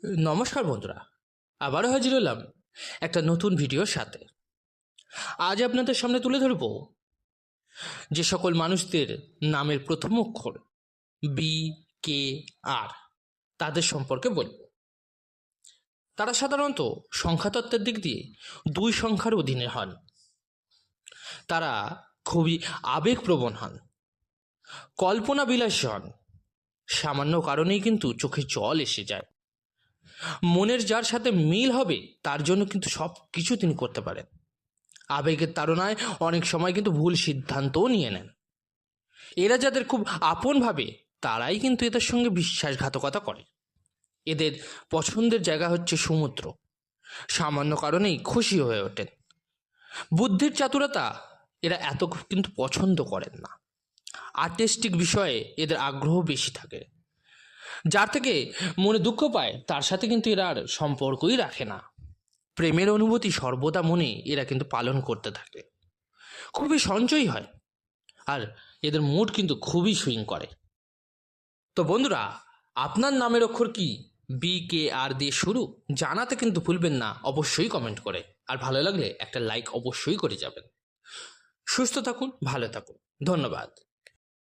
নমস্কার বন্ধুরা, আবারও হাজির হলাম একটা নতুন ভিডিওর সাথে। আজ আপনাদের সামনে তুলে ধরব যে সকল মানুষদের নামের প্রথম অক্ষর বি কে আর, তাদের সম্পর্কে বলবো। তারা সাধারণত সংখ্যাতত্ত্বের দিক দিয়ে 2 সংখ্যার অধীনে হন। তারা খুবই আবেগপ্রবণ হন, কল্পনা বিলাসী হন। সামান্য কারণেই কিন্তু চোখে জল এসে যায়। মনের যার সাথে মিল হবে তার জন্য কিন্তু সব কিছু তিনি করতে পারেন। আবেগের তাড়নায় অনেক সময় কিন্তু ভুল সিদ্ধান্তও নিয়ে নেন। এরা যাদের খুব আপন ভাবে তারাই কিন্তু এদের সঙ্গে বিশ্বাসঘাতকতা করে। এদের পছন্দের জায়গা হচ্ছে সমুদ্র। সামান্য কারণেই খুশি হয়ে ওঠেন। বুদ্ধির চাতুরতা এরা এত কিন্তু পছন্দ করেন না। আর্টিস্টিক বিষয়ে এদের আগ্রহ বেশি থাকে। যার থেকে মনে দুঃখ পায় তার সাথে কিন্তু এরা আর সম্পর্কই রাখে না। প্রেমের অনুভূতি সর্বদা মনে এরা কিন্তু পালন করতে থাকে। খুবই সঞ্চয়ী হয়, আর এদের মুড কিন্তু খুবই সুইং করে। তো বন্ধুরা, আপনার নামের অক্ষর কি বি কে আর দিয়ে শুরু? জানাতে কিন্তু ভুলবেন না, অবশ্যই কমেন্ট করে। আর ভালো লাগলে একটা লাইক অবশ্যই করে যাবেন। সুস্থ থাকুন, ভালো থাকুন, ধন্যবাদ।